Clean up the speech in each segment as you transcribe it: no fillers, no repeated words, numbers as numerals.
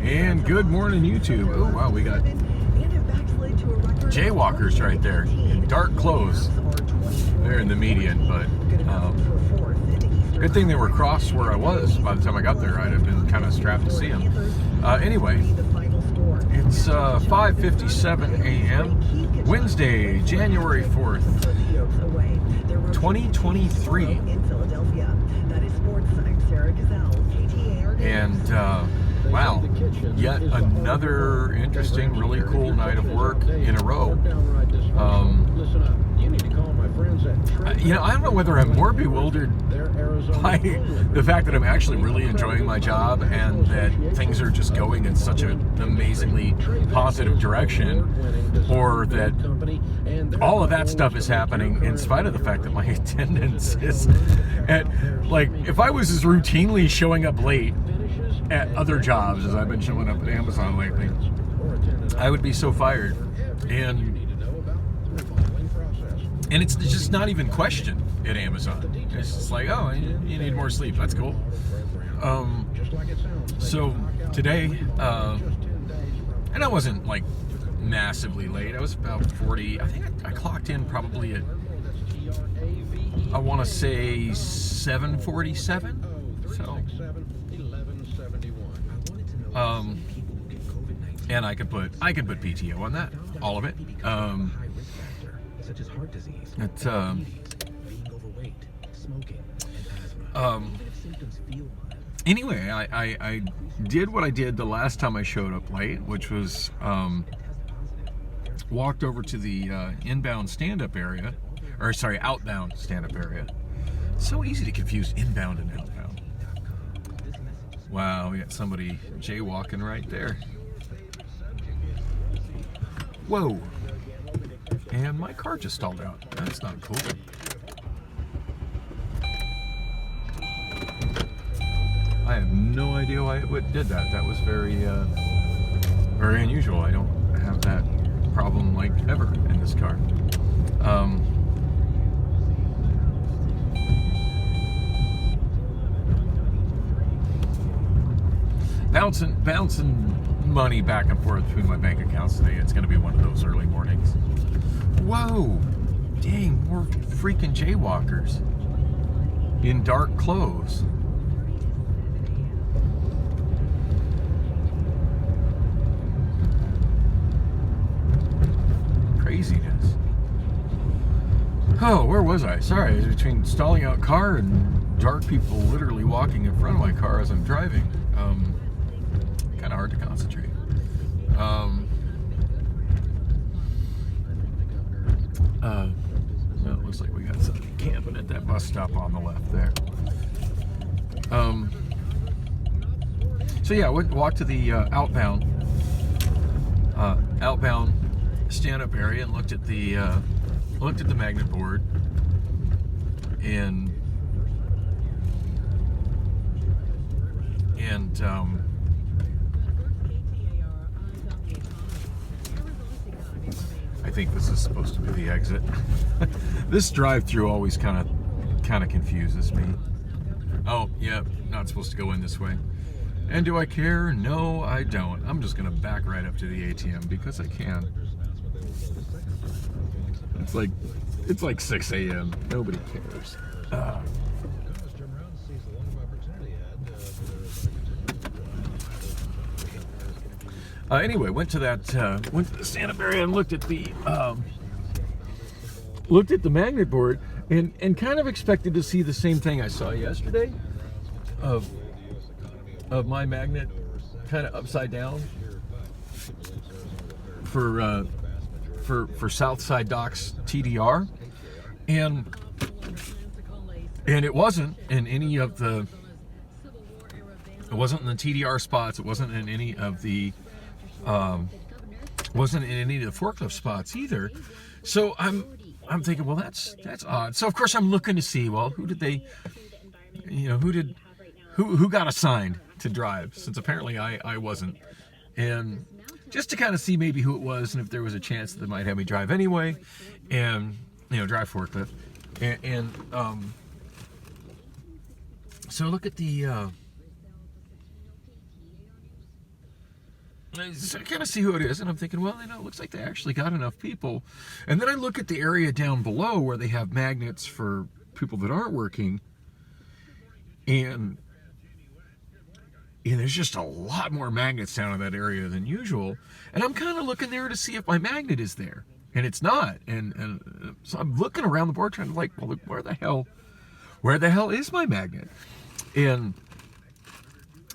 And good morning, YouTube. Oh, wow, we got jaywalkers right there in dark clothes. They're in the median, but good thing they were across where I was by the time I got there. I'd have been kind of strapped to see them. Anyway, it's 5:57 a.m. Wednesday, January 4th, 2023. And wow, yet another interesting, really cool night of work in a row. I don't know whether I'm more bewildered by the fact that I'm actually really enjoying my job and that things are just going in such an amazingly positive direction, or that all of that stuff is happening in spite of the fact that my attendance is at, like, if I was as routinely showing up late at other jobs as I've been showing up at Amazon lately, I would be so fired. And it's just not even questioned at Amazon. It's just like, oh, you need more sleep. That's cool. So today, and I wasn't like massively late. I was about 40. I think I clocked in probably at, I want to say 7:47. So, and I could put PTO on that, all of it. Such as heart disease, it's being overweight, smoking, and asthma. Anyway, I did what I did the last time I showed up late, which was walked over to the outbound stand-up area. So easy to confuse inbound and outbound. Wow, we got somebody jaywalking right there. Whoa. And my car just stalled out. That's not cool. I have no idea why it did that. That was very, very unusual. I don't have that problem like ever in this car. Bouncing money back and forth between my bank accounts today. It's going to be one of those early mornings. Whoa, dang, more freaking jaywalkers in dark clothes. Craziness. Oh, where was I? Sorry, I was between stalling out car and dark people literally walking in front of my car as I'm driving. Kind of hard to concentrate. Well, it looks like we got somebody camping at that bus stop on the left there. So yeah, I walked to the outbound stand-up area and looked at the magnet board, and I think this is supposed to be the exit. This drive-through always kind of confuses me. Oh, yeah, not supposed to go in this way. And do I care? No, I don't. I'm just gonna back right up to the ATM because I can. It's like 6 a.m. Nobody cares. Anyway, went to the stand-up area and looked at the magnet board and kind of expected to see the same thing I saw yesterday of my magnet kind of upside down for Southside Docks TDR, and it wasn't in any of the. It wasn't in the TDR spots. It wasn't in any of the. Wasn't in any of the forklift spots either. So I'm thinking, well, that's odd. So of course I'm looking to see, well, who got assigned to drive, since apparently I wasn't, and just to kind of see maybe who it was and if there was a chance that they might have me drive anyway, and drive forklift, and so look at the So I kind of see who it is, and I'm thinking, well, it looks like they actually got enough people. And then I look at the area down below where they have magnets for people that aren't working, and there's just a lot more magnets down in that area than usual. And I'm kind of looking there to see if my magnet is there, and it's not. And so I'm looking around the board trying to well, where the hell is my magnet? And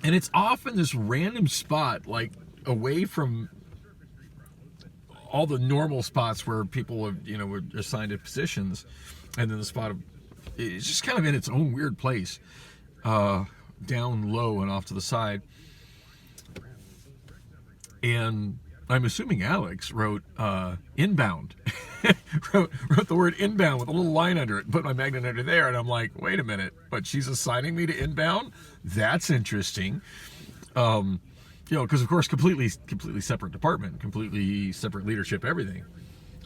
it's off in this random spot, like away from all the normal spots where people have, were assigned to positions, and then the spot of it's just kind of in its own weird place, down low and off to the side. And I'm assuming Alex wrote inbound, wrote the word inbound with a little line under it, put my magnet under there, and I'm like, wait a minute, but she's assigning me to inbound? That's interesting. Because of course, completely separate department, completely separate leadership, everything.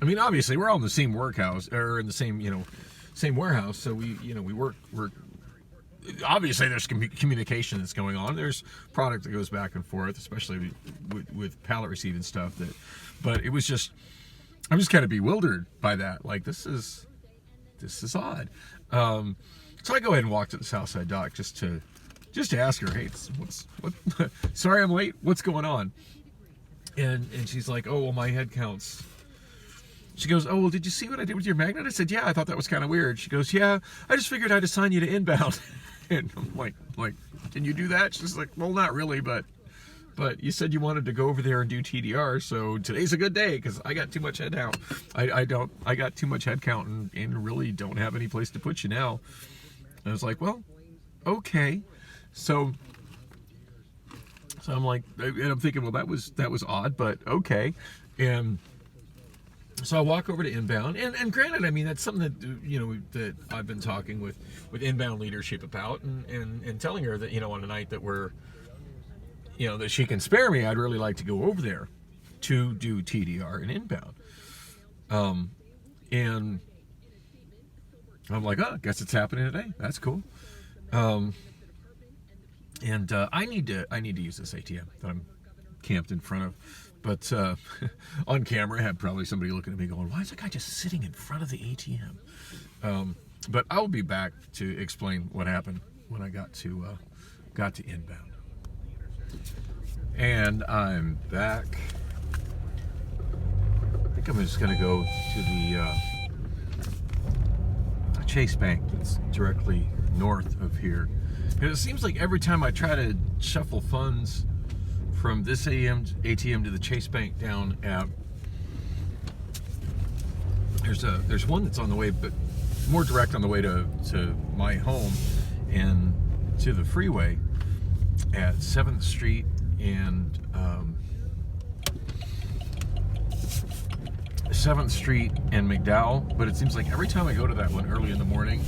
I mean, obviously, we're all in the same workhouse, or in the same, same warehouse. So we work. Obviously, there's communication that's going on. There's product that goes back and forth, especially with pallet receiving stuff. But it was just, I'm just kind of bewildered by that. Like, this is odd. So I go ahead and walk to the Southside Dock just to ask her, hey, what? Sorry, I'm late. What's going on? And she's like, oh, well, my head counts. She goes, oh, well, did you see what I did with your magnet? I said, yeah, I thought that was kind of weird. She goes, yeah, I just figured I'd assign you to inbound. And I'm like, can you do that? She's like, well, not really, but you said you wanted to go over there and do TDR, so today's a good day because I got too much head count. I got too much head count and really don't have any place to put you now. And I was like, well, okay. So I'm like, and I'm thinking, well, that was odd, but okay. And so I walk over to inbound, and granted, I mean, that's something that that I've been talking with inbound leadership about, and telling her that on a night that we're that she can spare me, I'd really like to go over there to do TDR and inbound. And I'm like, oh, I guess it's happening today. That's cool. And I need to use this ATM that I'm camped in front of. But on camera, I had probably somebody looking at me going, why is that guy just sitting in front of the ATM? But I'll be back to explain what happened when I got to inbound. And I'm back. I think I'm just going to go to the Chase Bank that's directly north of here. And it seems like every time I try to shuffle funds from this ATM to the Chase Bank down at, there's one that's on the way, but more direct on the way to my home and to the freeway at 7th Street and 7th Street and McDowell. But it seems like every time I go to that one early in the morning,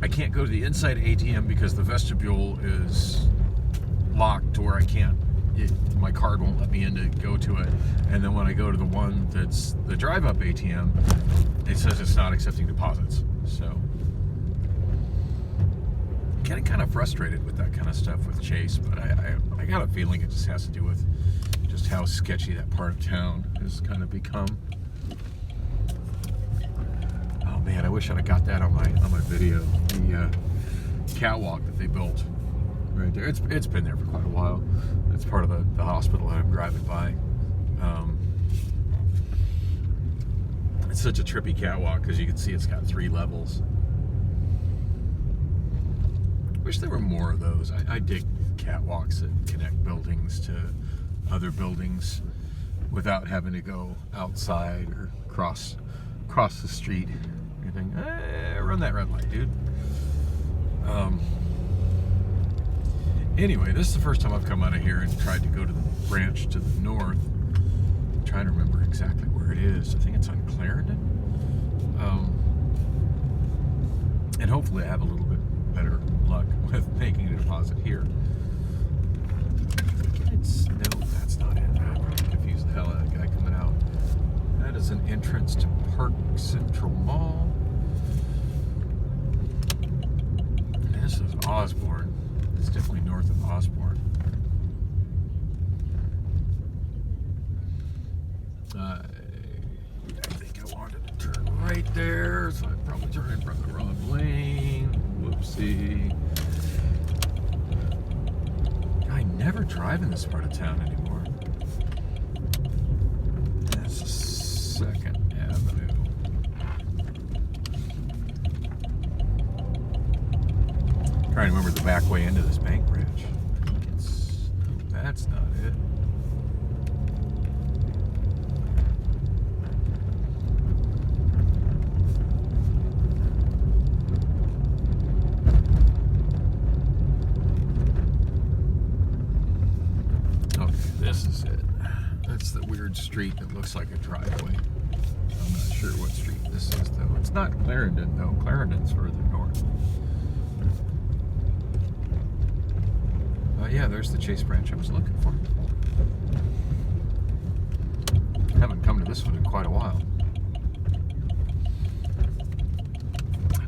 I can't go to the inside ATM because the vestibule is locked to where I can't. My card won't let me in to go to it. And then when I go to the one that's the drive-up ATM, it says it's not accepting deposits. So I'm getting kind of frustrated with that kind of stuff with Chase, but I got a feeling it just has to do with just how sketchy that part of town has kind of become. Oh man, I wish I'd have got that on my video. The catwalk that they built right there. It's been there for quite a while. It's part of the hospital that I'm driving by. It's such a trippy catwalk because you can see it's got 3 levels. Wish there were more of those. I dig catwalks that connect buildings to other buildings without having to go outside or cross the street. You think, run that red light, dude. Anyway, this is the first time I've come out of here and tried to go to the branch to the north. I'm trying to remember exactly where it is. I think it's on Clarendon. And hopefully I have a little bit better luck with making a deposit here. No, that's not it. I'm confused the hell out of that guy coming out. That is an entrance to Park Central Mall. And this is Osborne. It's definitely north of Osborne. I think I wanted to turn right there, so I probably turned in from the wrong lane. Whoopsie. I never drive in this part of town anymore. That's 2nd Avenue. Trying to remember the back way into this bank bridge. I think it's... No, that's not it. This is it. That's the weird street that looks like a driveway. I'm not sure what street this is, though. It's not Clarendon, though. Clarendon's further north. Yeah, there's the Chase branch I was looking for. Haven't come to this one in quite a while.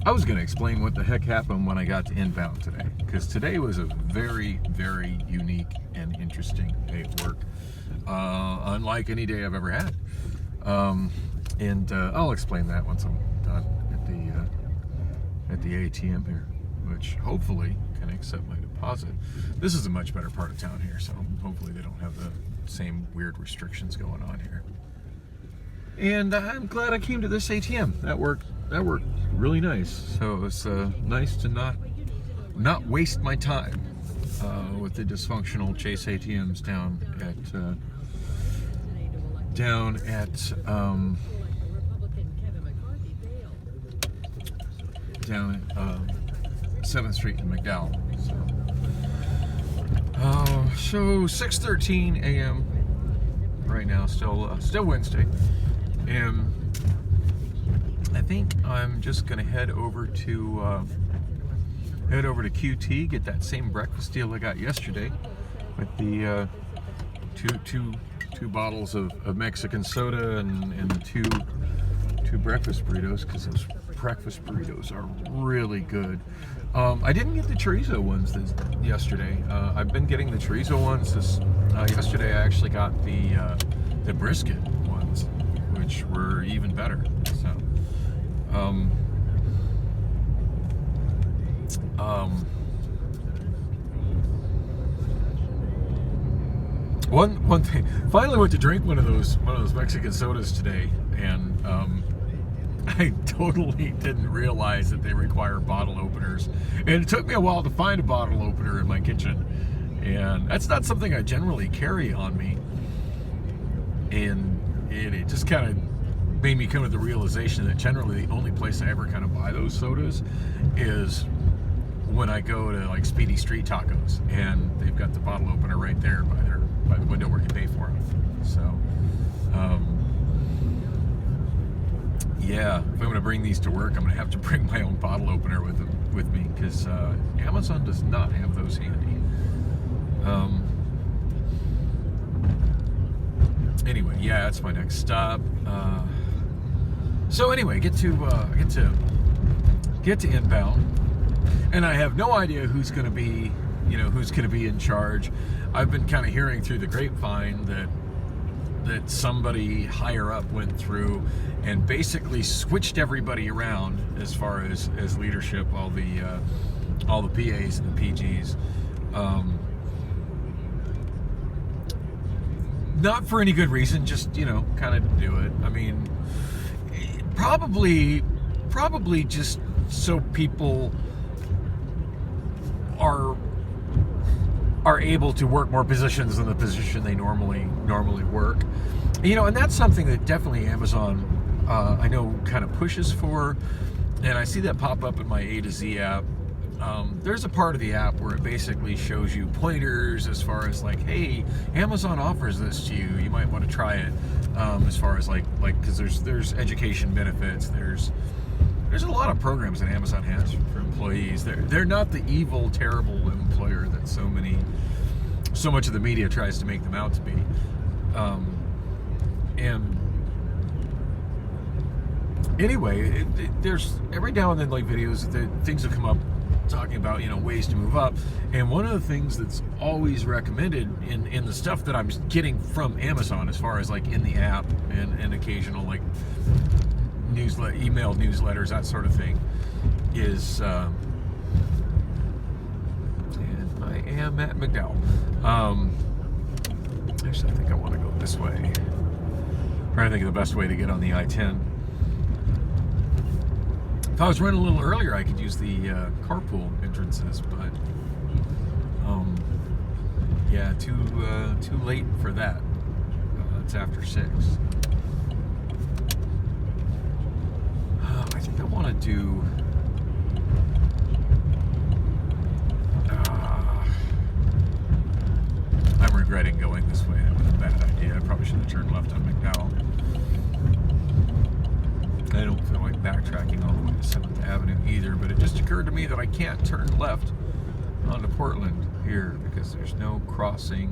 I was going to explain what the heck happened when I got to inbound today, because today was a very, very unique and interesting day at work, unlike any day I've ever had. I'll explain that once I'm done at the ATM here, which hopefully can accept my deposit. This is a much better part of town here, so hopefully they don't have the same weird restrictions going on here. And I'm glad I came to this ATM. That worked really nice. So it's nice to not waste my time with the dysfunctional Chase ATMs down at 7th Street in McDowell. So 6:13 a.m. right now, still Wednesday, and I think I'm just gonna head over to QT, get that same breakfast deal I got yesterday with the two bottles of Mexican soda and two breakfast burritos, because those breakfast burritos are really good. I didn't get the chorizo ones yesterday. I've been getting the chorizo ones. Yesterday I actually got the brisket ones, which were even better. So, one thing. Finally went to drink one of those Mexican sodas today, and I totally didn't realize that they require bottle openers, and it took me a while to find a bottle opener in my kitchen, and that's not something I generally carry on me, and it just kind of made me come to the realization that generally the only place I ever kind of buy those sodas is when I go to like Speedy Street Tacos, and they've got the bottle opener right there by the window where you pay for them. So yeah, if I'm going to bring these to work, I'm going to have to bring my own bottle opener with me, because Amazon does not have those handy. Anyway, yeah, that's my next stop. So anyway, get to inbound, and I have no idea who's going to be in charge. I've been kind of hearing through the grapevine that somebody higher up went through and basically switched everybody around as far as leadership, all the PAs and the PGs. Not for any good reason, just kind of do it. I mean, probably just so people are able to work more positions than the position they normally work. And that's something that definitely Amazon, I know, kind of pushes for, and I see that pop up in my A to Z app. There's a part of the app where it basically shows you pointers as far as like, hey, Amazon offers this to you, you might want to try it. As far as like because there's education benefits, there's a lot of programs that Amazon has for employees. They're not the evil, terrible employer that so much of the media tries to make them out to be. And anyway, there's every now and then like videos that things will come up talking about, ways to move up. And one of the things that's always recommended in the stuff that I'm getting from Amazon, as far as like in the app and occasional like email newsletters, that sort of thing, is and I am at McDowell. Actually, I think I want to go this way. I'm trying to think of the best way to get on the I-10. If I was running a little earlier, I could use the carpool entrances, but yeah, too late for that. It's after 6. I think I want to do. I'm regretting going this way. That was a bad idea. I probably should have turned left on McDowell. I don't feel like backtracking all the way to 7th Avenue either, but it just occurred to me that I can't turn left onto Portland here because there's no crossing.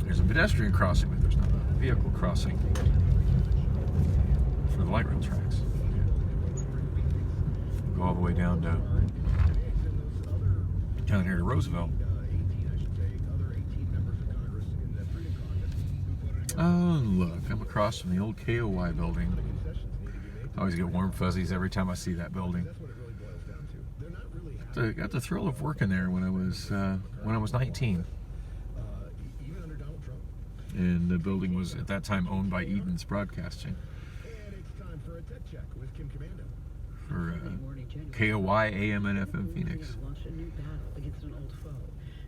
There's a pedestrian crossing, but there's not a vehicle crossing for the light rail tracks. Go all the way down here to Roosevelt. Oh, look, I'm across from the old KOY building. I always get warm fuzzies every time I see that building. So I got the thrill of working there when I was 19. And the building was at that time owned by Eden's Broadcasting. For KOY AM and FM Phoenix.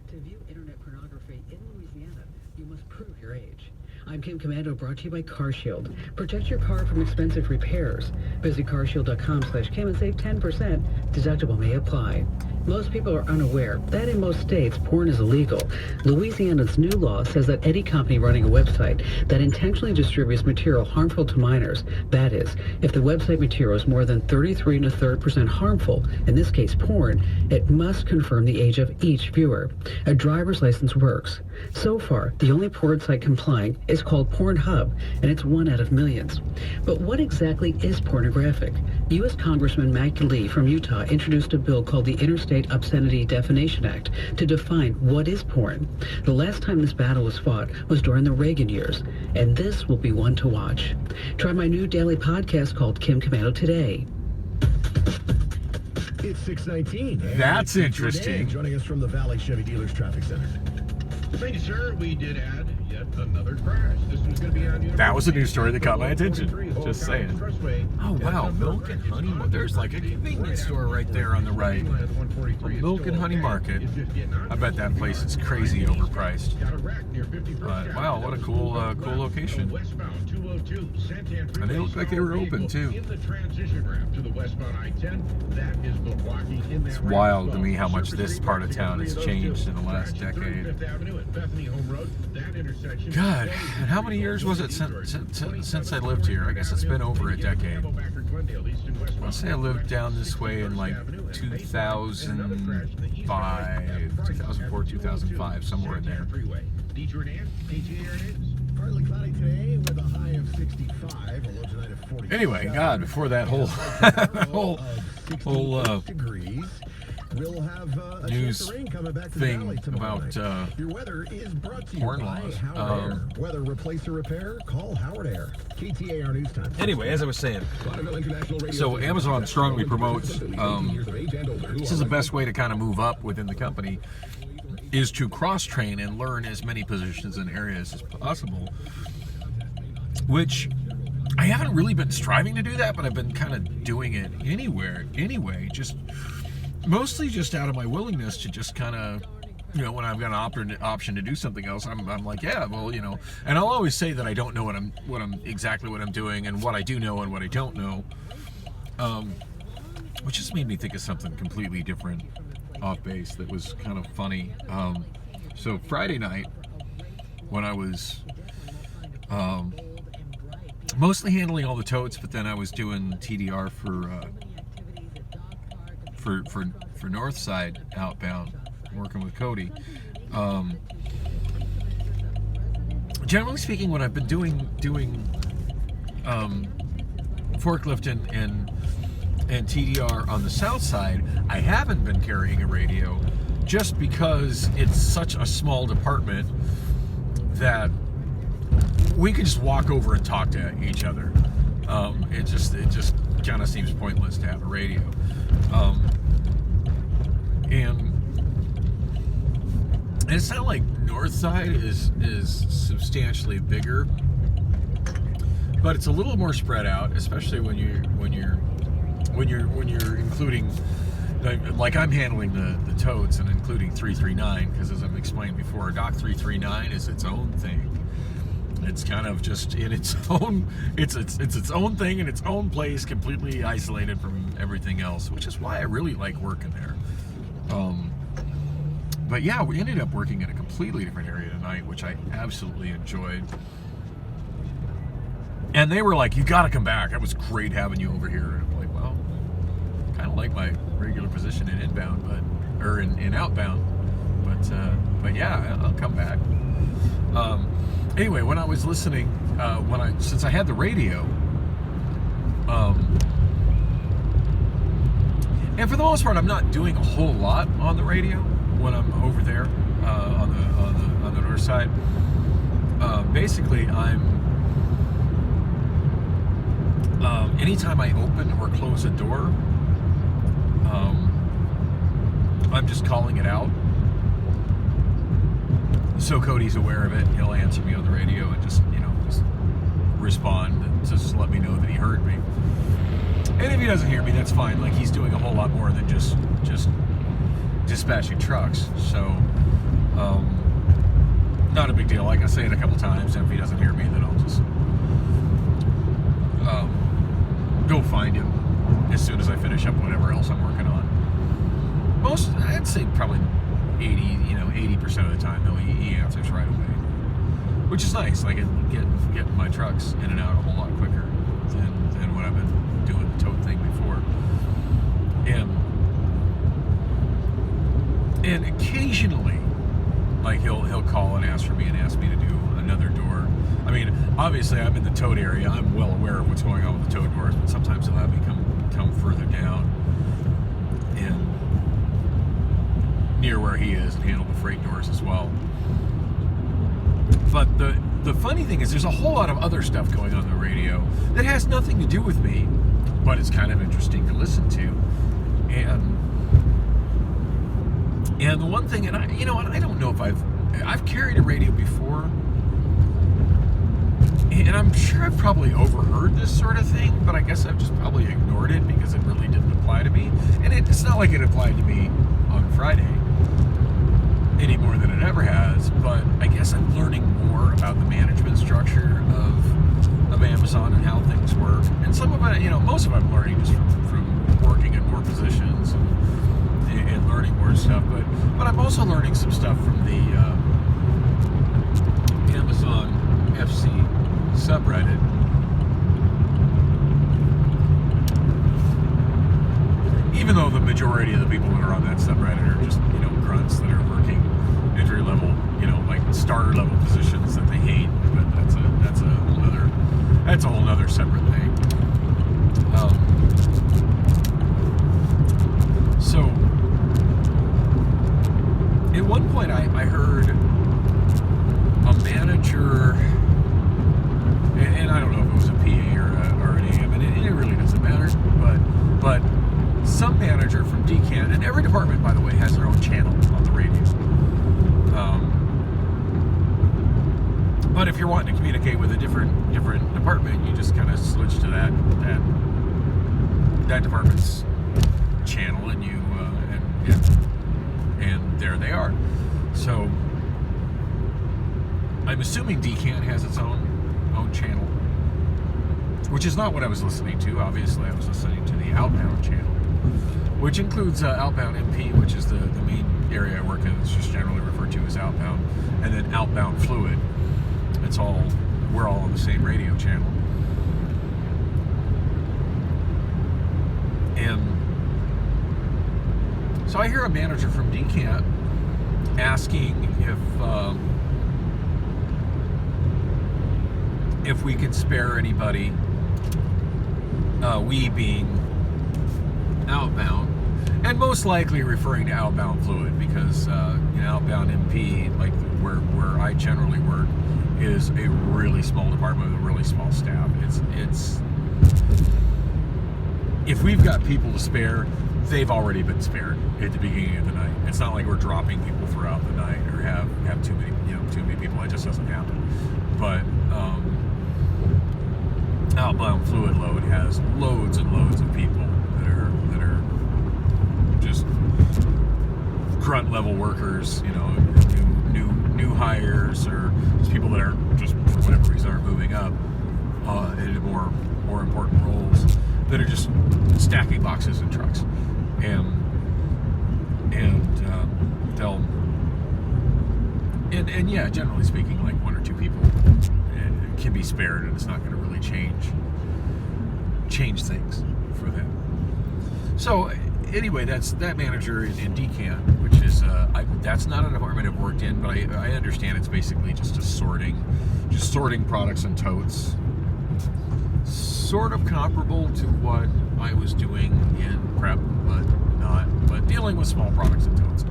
To view internet pornography in Louisiana, you must prove your age. I'm Kim Commando, brought to you by CarShield. Protect your car from expensive repairs. Visit carshield.com/Kim and save 10%. Deductible may apply. Most people are unaware that in most states, porn is illegal. Louisiana's new law says that any company running a website that intentionally distributes material harmful to minors, that is, if the website material is more than 33 1/3% harmful, in this case porn, it must confirm the age of each viewer. A driver's license works. So far, the only porn site complying is called Pornhub, and it's one out of millions. But what exactly is pornographic? U.S. Congressman Matt Lee from Utah introduced a bill called the Interstate Obscenity Definition Act to define what is porn. The last time this battle was fought was during the Reagan years, and this will be one to watch. Try my new daily podcast called Kim Commando Today. It's 6:19. That's interesting. Joining us from the Valley Chevy Dealers Traffic Center. Thank you, sir. We did add yet another crash. This was going to be on That was a news story that caught my attention. Just saying. Oh, wow. Milk and Honey. There's like a convenience store right there on the right. Milk and Honey Market. I bet that place is crazy overpriced. But wow, what a cool location. And they look like they were open, too. It's wild to me how much this part of town has changed in the last decade. God, and how many years was it since I lived here? I guess it's been over a decade. Let's say I lived down this way in like 2004, 2005, somewhere in there. Partly cloudy today with a high of 65, a low tonight of 40. Anyway, God, before that whole degrees. We'll have a news rain coming back to thing the valley tomorrow about night. Your weather is brought to you porn by laws. Howard Air. Weather replace or repair? Call Howard Air. KTAR News Time. Anyway, as I was saying, so Amazon strongly promotes, this is the best way to kind of move up within the company, is to cross-train and learn as many positions and areas as possible, which I haven't really been striving to do that, but I've been kind of doing it anyway, just mostly just out of my willingness to just kind of, when I've got an option to do something else, I'm like, yeah, well, and I'll always say that I don't know what I'm doing, and what I do know and what I don't know, which just made me think of something completely different off base that was kind of funny. So Friday night, when I was mostly handling all the totes, but then I was doing TDR for Northside outbound, working with Cody. Generally speaking, when I've been doing forklift and and TDR on the south side, I haven't been carrying a radio just because it's such a small department that we could just walk over and talk to each other. It just kind of seems pointless to have a radio. And it's not like North Side is substantially bigger, but it's a little more spread out, especially when you're including, like I'm handling the totes and including 339, because as I've explained before, Dock 339 is its own thing. It's kind of just in its own, it's its own thing in its own place, completely isolated from everything else, which is why I really like working there. But yeah, we ended up working in a completely different area tonight, which I absolutely enjoyed. And they were like, "You got to come back. It was great having you over here." And I'm like, "Well, kind of like my regular position in inbound, or in outbound, but yeah, I'll come back." Anyway, when I was listening, since I had the radio, and for the most part, I'm not doing a whole lot on the radio when I'm over there on the north side. Basically, anytime I open or close a door, I'm just calling it out. So Cody's aware of it. He'll answer me on the radio and just respond, and just let me know that he heard me. And if he doesn't hear me, that's fine. Like, he's doing a whole lot more than just dispatching trucks. So, not a big deal. Like I say it a couple times, and if he doesn't hear me, then I'll just go find him as soon as I finish up whatever else I'm working on. I'd say probably 80% of the time, though, he answers right away, which is nice. Like, getting my trucks in and out a whole lot quicker than what I've been doing the tote thing before. And occasionally, like, he'll call and ask for me and ask me to do another door. I mean, obviously, I'm in the tote area. I'm well aware of what's going on with the tote doors, but sometimes he'll have me come further down and near where he is and handle the freight doors as well. But the funny thing is, there's a whole lot of other stuff going on the radio that has nothing to do with me, but it's kind of interesting to listen to. And the one thing, and I don't know if I've carried a radio before, and I'm sure I've probably overheard this sort of thing, but I guess I've just probably ignored it because it really didn't apply to me. And it's not like it applied to me on Friday any more than it ever has, but I guess I'm learning more about the management structure of Amazon and how things work. And some of it, most of it I'm learning just from working in more positions and learning more stuff. But I'm also learning some stuff from the Amazon FC subreddit. Even though the majority of the people that are on that subreddit are just, grunts that are working entry level, like starter level positions that they hate. But that's a whole nother separate thing. So at one point I heard a manager, and I don't know if it was a PA or an AM, and it really doesn't matter, but some manager from Decant, and every department, by the way, has their own channel on the radio. But if you're wanting to communicate with a different department, you just kind of switch to that department's channel, and you and there they are. So I'm assuming Decant has its own channel, which is not what I was listening to. Obviously, I was listening to the Outbound channel, which includes Outbound MP, which is the main area I work in. It's just generally referred to as Outbound, and then Outbound Fluid. We're all on the same radio channel. And so I hear a manager from Decant asking if we could spare anybody, we being outbound, and most likely referring to outbound fluid, because outbound MP, like where I generally work, is a really small department with a really small staff. It's if we've got people to spare, they've already been spared at the beginning of the night. It's not like we're dropping people throughout the night or have too many people. It just doesn't happen. But outbound fluid load has loads and loads of people that are just grunt level workers, new hires, or just people that are just for whatever reason are moving up into more important roles, that are just stacking boxes in trucks, and yeah, generally speaking, like one or two people can be spared, and it's not going to really change things for them. So anyway, that's that manager in Decant, which is that's not a department I've worked in, but I understand it's basically just sorting products and totes, sort of comparable to what I was doing in prep, but dealing with small products and totes.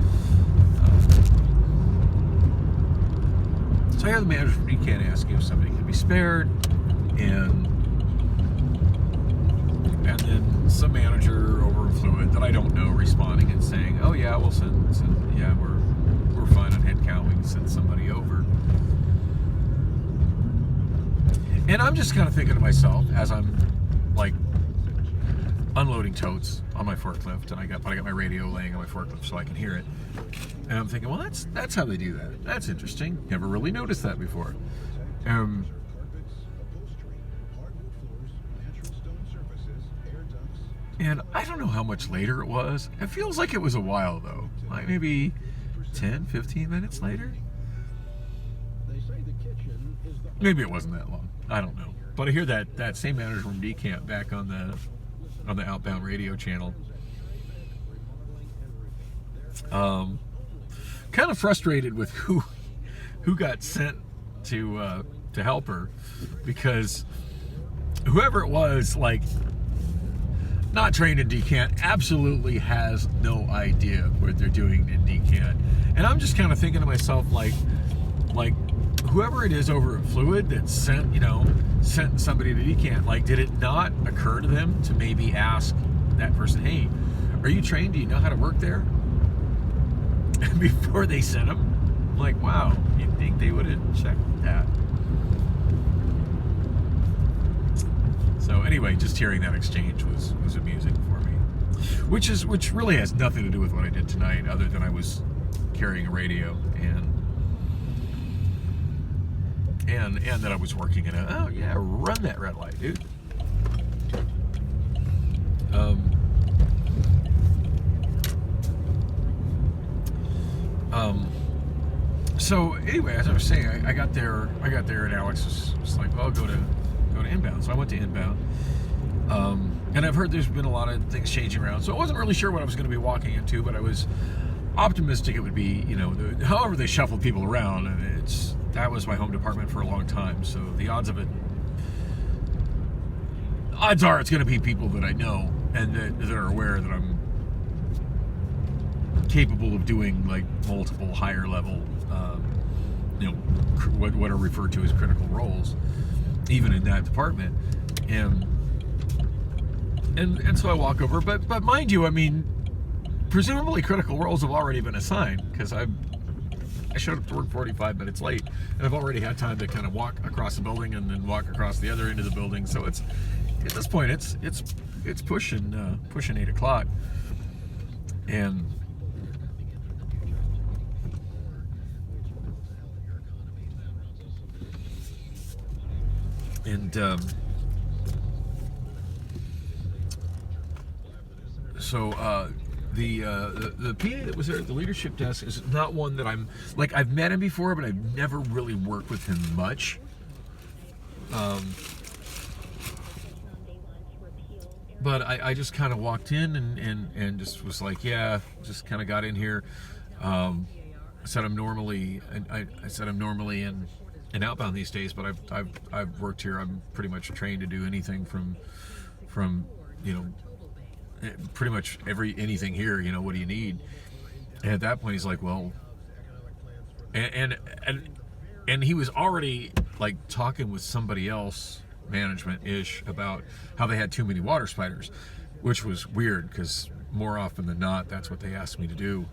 So I had the manager from Decant asking if somebody could be spared, and then some manager over in Fluid that I don't know responding and saying, "Oh yeah, we'll send yeah, we're fine on head count. We can send somebody over." And I'm just kind of thinking to myself as I'm like unloading totes on my forklift, and I got my radio laying on my forklift so I can hear it. And I'm thinking, well, that's how they do that. That's interesting. Never really noticed that before. And I don't know how much later it was. It feels like it was a while, though. Like maybe 10, 15 minutes later? Maybe it wasn't that long. I don't know. But I hear that same manager from Decant back on the outbound radio channel. Kind of frustrated with who got sent to help her, because whoever it was, like, not trained in Decant, absolutely has no idea what they're doing in Decant. And I'm just kind of thinking to myself, like whoever it is over at Fluid that sent somebody to Decant, like, did it not occur to them to maybe ask that person, "Hey, are you trained? Do you know how to work there?" before they sent them? I'm like, wow, you'd think they would have checked that. So anyway, just hearing that exchange was amusing for me, which really has nothing to do with what I did tonight, other than I was carrying a radio and that I was working in oh yeah, run that red light, dude. So anyway, as I was saying, I got there, and Alex was like, "Well, go to inbound." So I went to inbound, and I've heard there's been a lot of things changing around. So I wasn't really sure what I was going to be walking into, but I was optimistic it would be, however they shuffled people around. That was my home department for a long time, so the odds are it's going to be people that I know and that are aware that I'm capable of doing, like, multiple higher level, what are referred to as critical roles, even in that department, and so I walk over, but mind you, I mean, presumably critical roles have already been assigned, because I showed up to work 45 minutes late, and I've already had time to kind of walk across the building and then walk across the other end of the building. So it's, at this point, it's pushing 8 o'clock, and so the PA that was there at the leadership desk is not one that I'm, like, I've met him before, but I've never really worked with him much. But I just kind of walked in and just was like, yeah, just kind of got in here. I said I'm normally in outbound these days, but I've worked here. I'm pretty much trained to do anything from pretty much anything here. You know, what do you need? And at that point, he's like, well, and he was already like talking with somebody else, management-ish, about how they had too many water spiders, which was weird because more often than not, that's what they asked me to do.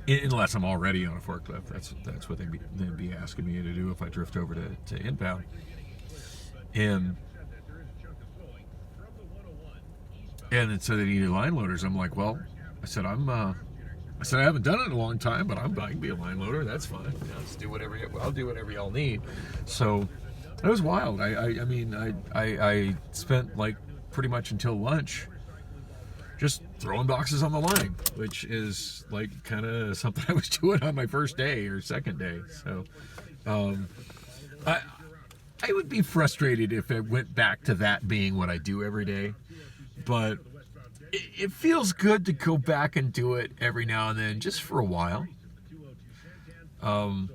Unless I'm already on a forklift, that's what they'd be asking me to do if I drift over to inbound. And so they needed line loaders. I'm like, well, I said I haven't done it in a long time, but I can be a line loader. That's fine. Let's do whatever. I'll do whatever y'all need. So it was wild. I mean, I spent like pretty much until lunch just throwing boxes on the line, which is like kind of something I was doing on my first day or second day. So I would be frustrated if it went back to that being what I do every day, but it feels good to go back and do it every now and then, just for a while. And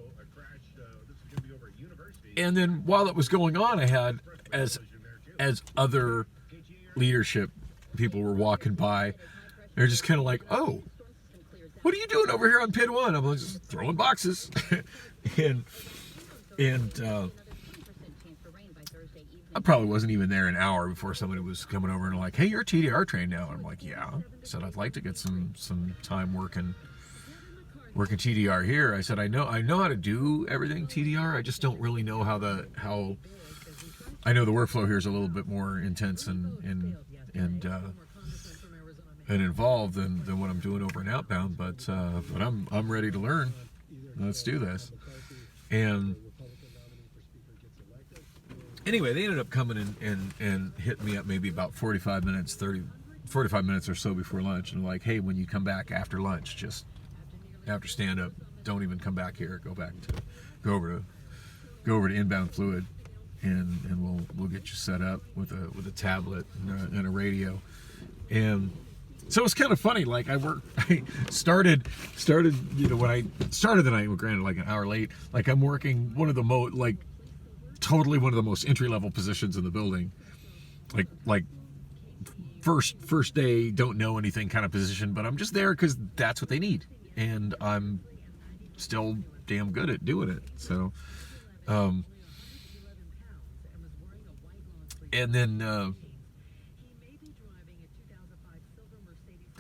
then while it was going on, I had, as other leadership people were walking by, they're just kind of like, oh, what are you doing over here on Pit 1? I'm just throwing boxes. and I probably wasn't even there an hour before somebody was coming over and like, hey, you're TDR trained now. And I'm like, yeah. I said, I'd like to get some time working TDR here. I said, I know how to do everything TDR. I just don't really know how I know the workflow here is a little bit more intense and involved than what I'm doing over in outbound, but I'm ready to learn. Let's do this. And anyway, they ended up coming and hitting me up maybe about 45 minutes or so before lunch, and like, hey, when you come back after lunch, just after stand up, don't even come back here. Go over to Inbound Fluid, and we'll get you set up with a tablet and a radio. And so it's kind of funny. Like I started, you know, when I started the night, granted like an hour late, like I'm working one of the totally one of the most entry-level positions in the building, like first day, don't know anything kind of position, but I'm just there because that's what they need, and I'm still damn good at doing it. So, and then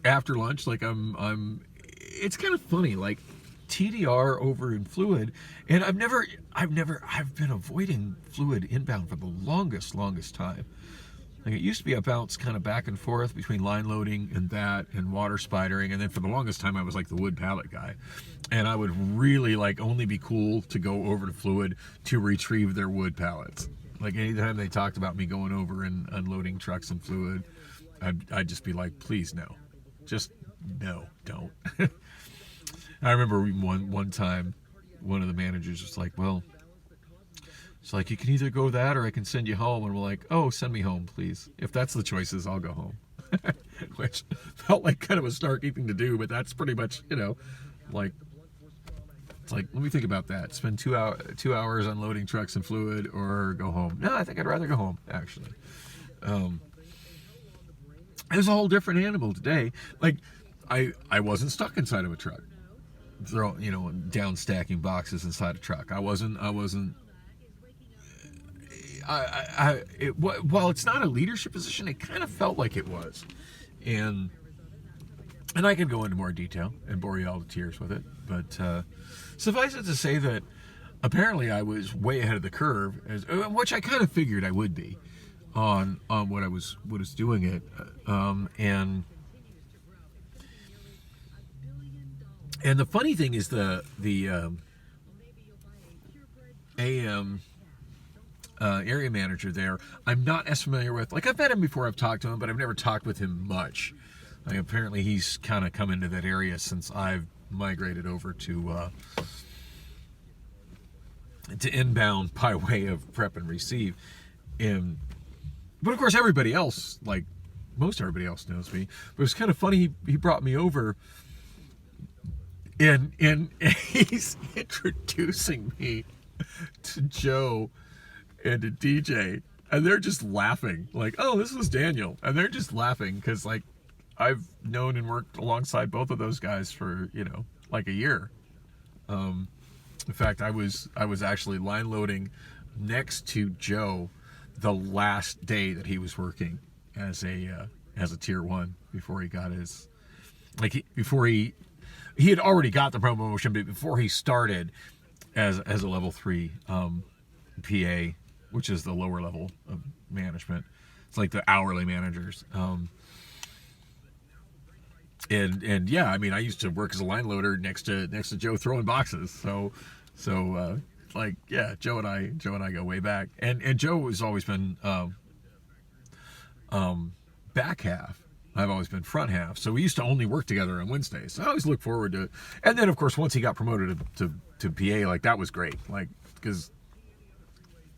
after lunch, like it's kind of funny, like TDR over in Fluid, and I've been avoiding Fluid inbound for the longest time. Like it used to be a bounce kind of back and forth between line loading and water spidering, and then for the longest time I was like the wood pallet guy, and I would really like only be cool to go over to Fluid to retrieve their wood pallets. Like anytime they talked about me going over and unloading trucks in Fluid, I'd just be like, please no, just no, don't. I remember one time, one of the managers was like, well, it's like, you can either go that or I can send you home. And we're like, oh, send me home, please. If that's the choices, I'll go home. Which felt like kind of a snarky thing to do, but that's pretty much, you know, like, it's like, let me think about that. Spend 2 hours unloading trucks and Fluid or go home. No, I think I'd rather go home, actually. It was a whole different animal today. Like, I wasn't stuck inside of a truck, down stacking boxes inside a truck. While it's not a leadership position, it kind of felt like it was, and I could go into more detail and bore you all to tears with it, but suffice it to say that apparently I was way ahead of the curve, which I kind of figured I would be on what I was doing it, and the funny thing is the AM area manager there, I'm not as familiar with. Like, I've met him before, I've talked to him, but I've never talked with him much. Like, apparently he's kind of come into that area since I've migrated over to inbound by way of prep and receive. But of course everybody else, like most everybody else, knows me. But it's kind of funny, he brought me over and he's introducing me to Joe and to DJ. and they're just laughing like, oh, this was Daniel, and they're just laughing because like I've known and worked alongside both of those guys for like a year. In fact, I was actually line loading next to Joe the last day that he was working as a tier 1 before he got his before he had already got the promotion, but before he started as a level 3 PA, which is the lower level of management. It's like the hourly managers. And yeah, I mean, I used to work as a line loader next to Joe throwing boxes. So like, yeah, Joe and I go way back. And Joe has always been back half. I've always been front half. So we used to only work together on Wednesdays. So I always look forward to it. And then of course, once he got promoted to PA, like that was great. Like, because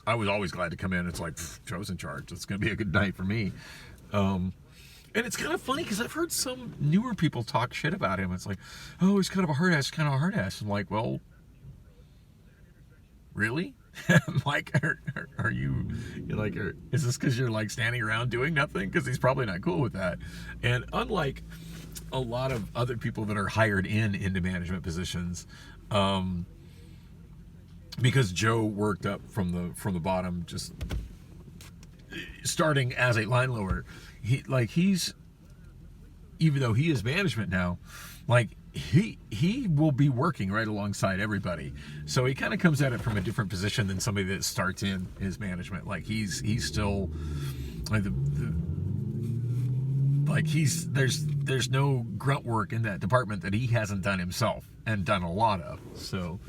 I was always glad to come in. It's like, Joe's in charge. It's going to be a good night for me. And it's kind of funny because I've heard some newer people talk shit about him. It's like, oh, he's kind of a hard ass, I'm like, well, really? Like, are you like, is this because you're like standing around doing nothing? Because he's probably not cool with that. And unlike a lot of other people that are hired into management positions, because Joe worked up from the bottom, just starting as a line lower. He's even though he is management now, like he will be working right alongside everybody. So he kind of comes at it from a different position than somebody that starts in his management. Like he's still like there's no grunt work in that department that he hasn't done himself and done a lot of. So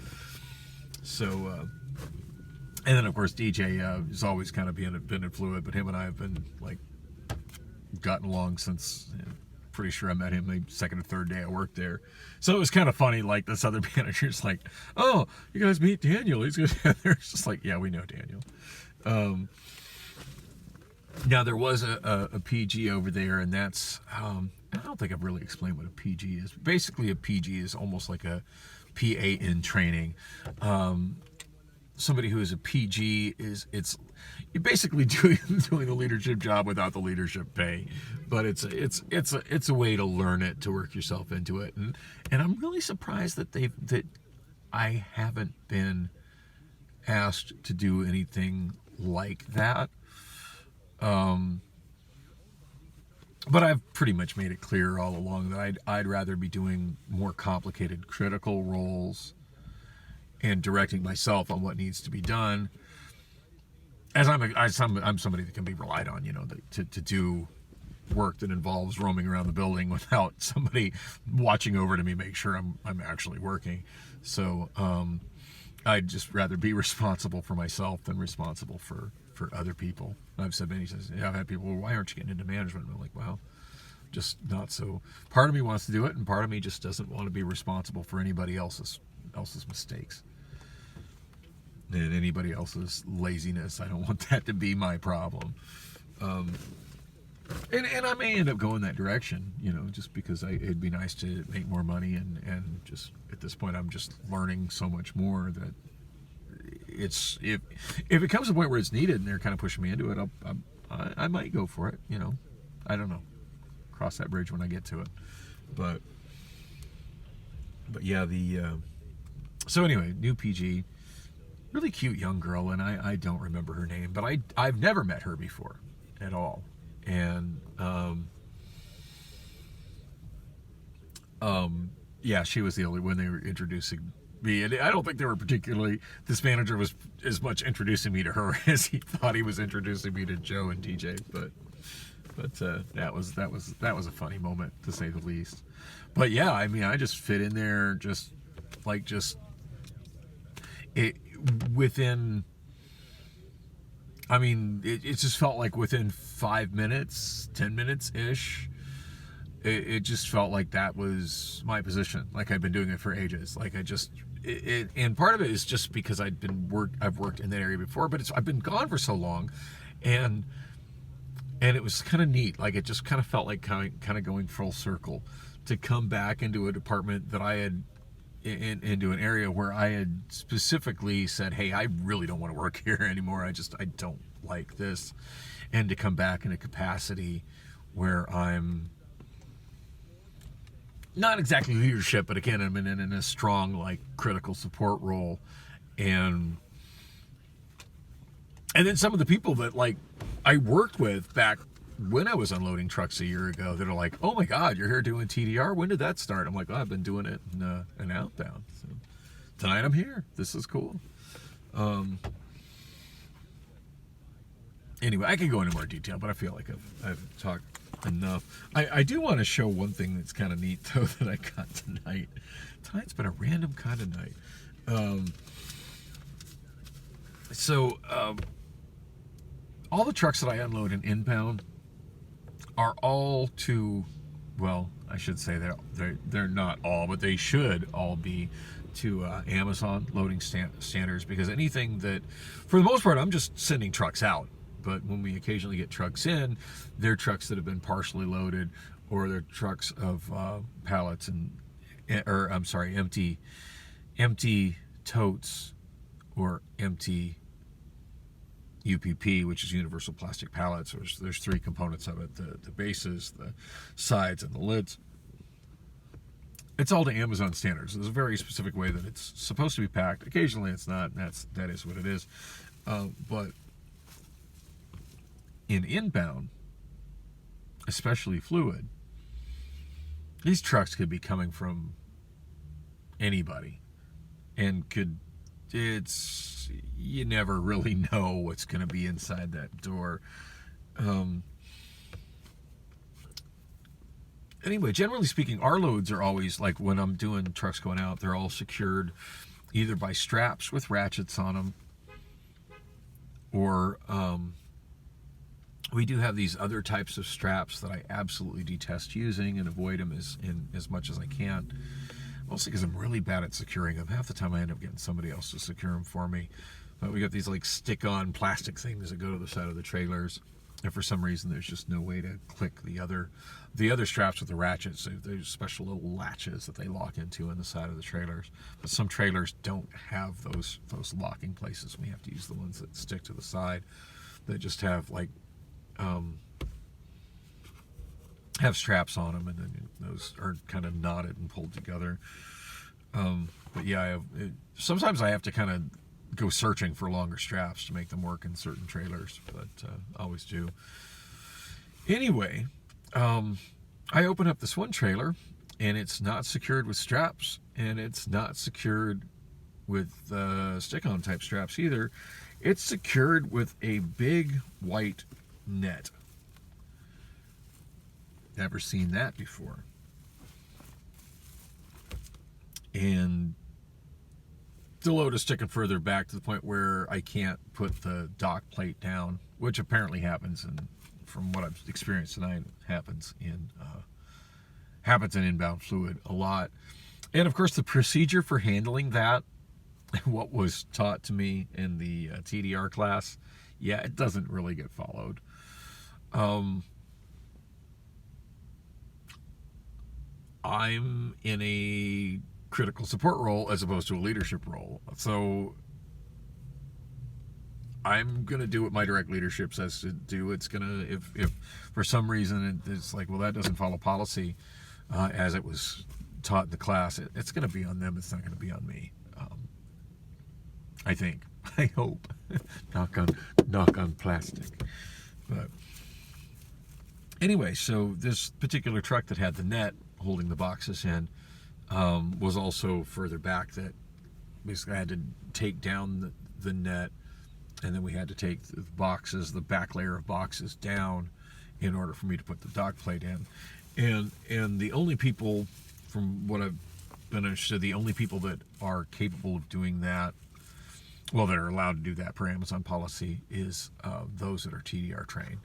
and then of course DJ has always kind of been fluid, but him and I have been like gotten along since, pretty sure I met him the second or third day I worked there. So it was kind of funny, like this other manager's like, oh, you guys meet Daniel, he's good. They're just like, yeah, we know Daniel. Now there was a PG over there, and that's I don't think I've really explained what a PG is. Basically a PG is almost like a PA in training. Somebody who is a PG you're basically doing the leadership job without the leadership pay, but it's a way to learn it, to work yourself into it, and I'm really surprised that I haven't been asked to do anything like that. But I've pretty much made it clear all along that I'd rather be doing more complicated critical roles and directing myself on what needs to be done, as I'm somebody that can be relied on, to do work that involves roaming around the building without somebody watching over to me, make sure I'm actually working. So I'd just rather be responsible for myself than responsible for other people. I've said many times, I've had people, well, why aren't you getting into management? And I'm like, well, just not so. Part of me wants to do it, and part of me just doesn't want to be responsible for anybody else's mistakes and anybody else's laziness. I don't want that to be my problem. And I may end up going that direction, just because it'd be nice to make more money, and just at this point I'm just learning so much more that it's if it comes to a point where it's needed and they're kind of pushing me into it, I might go for it. I don't know. Cross that bridge when I get to it. But yeah, so anyway, new PG, really cute young girl, and I don't remember her name, but I've never met her before at all. And yeah, she was the only one they were introducing me, and I don't think they were particularly, this manager was as much introducing me to her as he thought he was introducing me to Joe and DJ, but that was a funny moment, to say the least. But yeah, I mean, I just fit in there within, I mean, it just felt like within 5 minutes, 10 minutes ish, it just felt like that was my position. Like I'd been doing it for ages. Like and part of it is just because I've worked in that area before, but I've been gone for so long, and it was kind of neat. Like it just kind of felt like kind of going full circle to come back into a department that I had into an area where I had specifically said, hey, I really don't want to work here anymore. I like this, and to come back in a capacity where I'm not exactly leadership, but again, I'm in a strong, like, critical support role. And then some of the people that, like, I worked with back when I was unloading trucks a year ago, that are like, oh my God, you're here doing TDR? When did that start? I'm like, oh, I've been doing it in outbound. So tonight I'm here. This is cool. Anyway, I could go into more detail, but I feel like I've talked enough. I do want to show one thing that's kind of neat, though, that I got tonight. Tonight's been a random kind of night. So all the trucks that I unload in inbound are all to, well, I should say they're not all, but they should all be to Amazon loading standards, because anything that, for the most part, I'm just sending trucks out. But when we occasionally get trucks in, they're trucks that have been partially loaded, or they're trucks of pallets empty totes, or empty UPP, which is universal plastic pallets. There's three components of it: the bases, the sides, and the lids. It's all to Amazon standards. There's a very specific way that it's supposed to be packed. Occasionally it's not. That is what it is. But in inbound, especially fluid, these trucks could be coming from anybody, and you never really know what's going to be inside that door. Anyway, generally speaking, our loads are always, like, when I'm doing trucks going out, they're all secured either by straps with ratchets on them, or we do have these other types of straps that I absolutely detest using and avoid them as much as I can. Mostly because I'm really bad at securing them. Half the time I end up getting somebody else to secure them for me. But we got these, like, stick-on plastic things that go to the side of the trailers. And for some reason, there's just no way to click the other straps with the ratchets. There's special little latches that they lock into in the side of the trailers. But some trailers don't have those locking places. We have to use the ones that stick to the side, that just have, like, have straps on them, and then those are kind of knotted and pulled together. But yeah, sometimes I have to kind of go searching for longer straps to make them work in certain trailers, but always do. Anyway, I open up this one trailer, and it's not secured with straps, and it's not secured with stick-on type straps either. It's secured with a big white net. Never seen that before. And the load is sticking further back to the point where I can't put the dock plate down, which apparently happens, and from what I've experienced tonight, happens in inbound fluid a lot. And of course, the procedure for handling that, what was taught to me in the TDR class, yeah, it doesn't really get followed. I'm in a critical support role as opposed to a leadership role. So I'm going to do what my direct leadership says to do. It's going to, if for some reason it's like, well, that doesn't follow policy as it was taught in the class, it's going to be on them. It's not going to be on me. I think. I hope. knock on plastic. But anyway, so this particular truck that had the net holding the boxes in was also further back, that basically I had to take down the net, and then we had to take the boxes, the back layer of boxes, down in order for me to put the dock plate in. And the only people, from what I've been understood, the only people that are capable of doing that, well, that are allowed to do that per Amazon policy, is those that are TDR trained.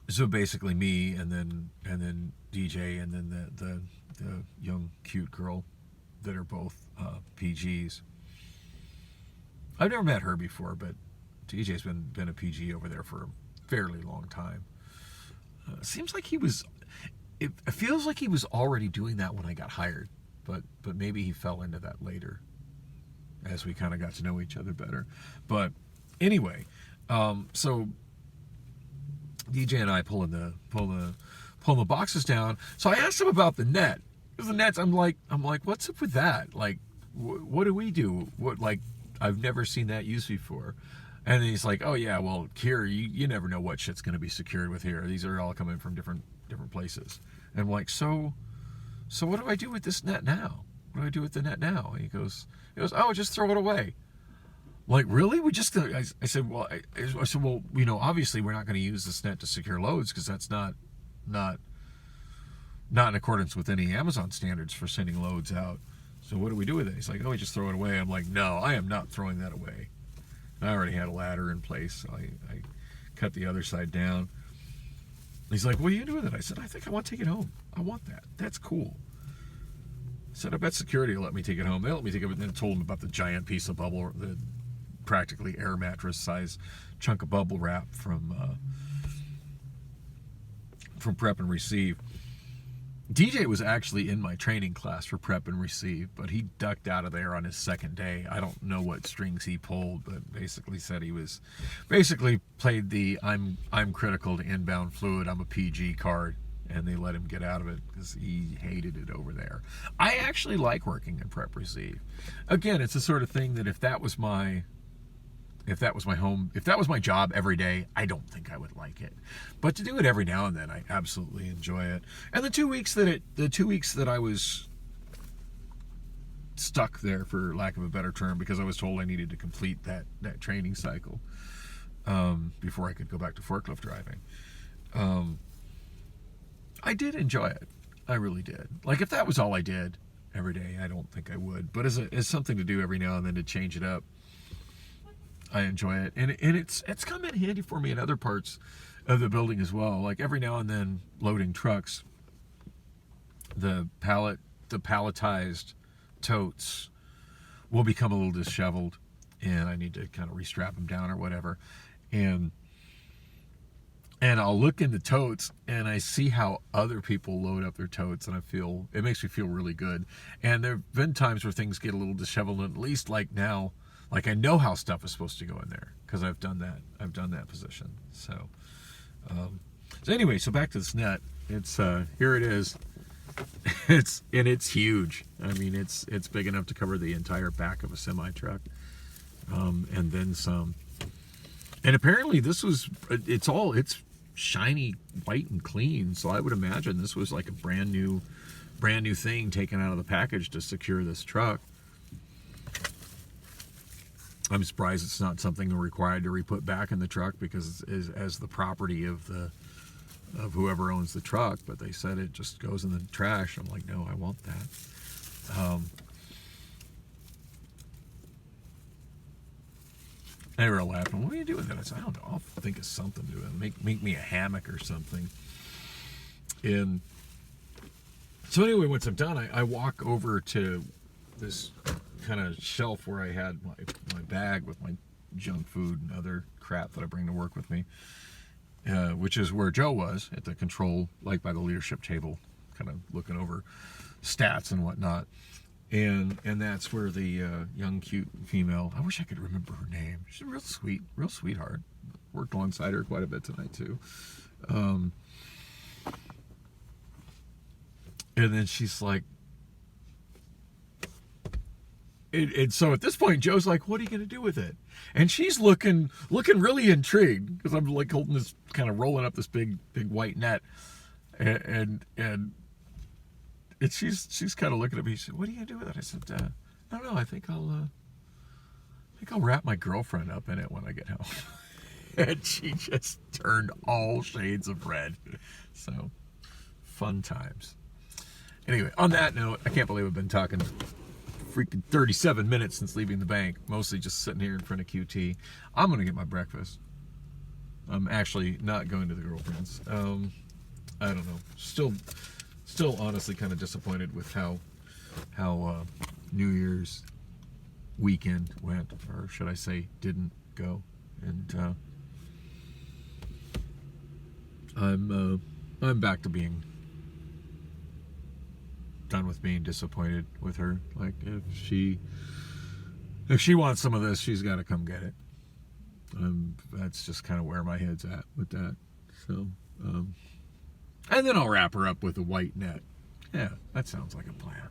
So basically me, and then DJ, and then the young cute girl that are both PGs. I've never met her before, but DJ's been a PG over there for a fairly long time. Seems like it feels like he was already doing that when I got hired, but maybe he fell into that later. as we kind of got to know each other better. But anyway, so DJ and I pulling the boxes down. So I asked him about the net. Because the nets, I'm like, what's up with that? Like, what do we do? What, like, I've never seen that used before. And then he's like, oh yeah, well, here you never know what shit's going to be secured with here. These are all coming from different places. And I'm like, so what do I do with this net now? What do I do with the net now? And he goes, oh, just throw it away. Like, really? I said, well, you know, obviously we're not going to use this net to secure loads because that's not in accordance with any Amazon standards for sending loads out. So what do we do with it? He's like, oh, we just throw it away. I'm like, no, I am not throwing that away. I already had a ladder in place, so I cut the other side down. He's like, what are you doing with it? I said, I think I want to take it home. I want that. That's cool. I said, I bet security will let me take it home. They let me take it, and then told him about the giant piece of bubble, the practically air mattress size chunk of bubble wrap from Prep and Receive. DJ was actually in my training class for Prep and Receive, but he ducked out of there on his second day. I don't know what strings he pulled, but basically said he was played the I'm critical to inbound fluid, I'm a PG card, and they let him get out of it because he hated it over there. I actually like working in Prep Receive. Again, it's the sort of thing that if that was my home, if that was my job every day, I don't think I would like it. But to do it every now and then, I absolutely enjoy it. And the 2 weeks that I was stuck there, for lack of a better term, because I was told I needed to complete that training cycle before I could go back to forklift driving, I did enjoy it. I really did. Like, if that was all I did every day, I don't think I would. But as something to do every now and then to change it up, I enjoy it, and it's come in handy for me in other parts of the building as well. Like every now and then, loading trucks, the palletized totes will become a little disheveled, and I need to kind of restrap them down or whatever, and I'll look in the totes and I see how other people load up their totes, and it makes me feel really good. And there've been times where things get a little disheveled, and at least like now. Like, I know how stuff is supposed to go in there because I've done that position. So anyway, so back to this net. It's here it is. It's huge. I mean, it's big enough to cover the entire back of a semi truck, and then some. And apparently it's shiny white and clean. So I would imagine this was like a brand new thing taken out of the package to secure this truck. I'm surprised it's not something they're required to re-put back in the truck because it's as the property of whoever owns the truck, but they said it just goes in the trash. I'm like, no, I want that. They were laughing. What are you doing with that? I said, I don't know. I'll think of something to it. Make me a hammock or something. And so anyway, once I'm done, I walk over to this kind of shelf where I had my bag with my junk food and other crap that I bring to work with me, which is where Joe was at the control, like by the leadership table, kind of looking over stats and whatnot. And that's where the young, cute female, I wish I could remember her name. She's real sweet, real sweetheart. Worked alongside her quite a bit tonight too. And then she's like, and so at this point, Joe's like, what are you going to do with it? And she's looking really intrigued because I'm like holding this, kind of rolling up this big white net. And she's kind of looking at me. She said, what are you going to do with it? I said, I don't know. I think I'll wrap my girlfriend up in it when I get home. And she just turned all shades of red. So, fun times. Anyway, on that note, I can't believe I've been talking freaking 37 minutes since leaving the bank, mostly just sitting here in front of QT. I'm gonna get my breakfast. I'm actually not going to the girlfriend's. I don't know. Still honestly kind of disappointed with how New Year's weekend went, or should I say didn't go. And I'm back to being done with being disappointed with her. Like, if she if she wants some of this, she's got to come get it. That's just kind of where my head's at with that. So, and then I'll wrap her up with a white net. Yeah, that sounds like a plan.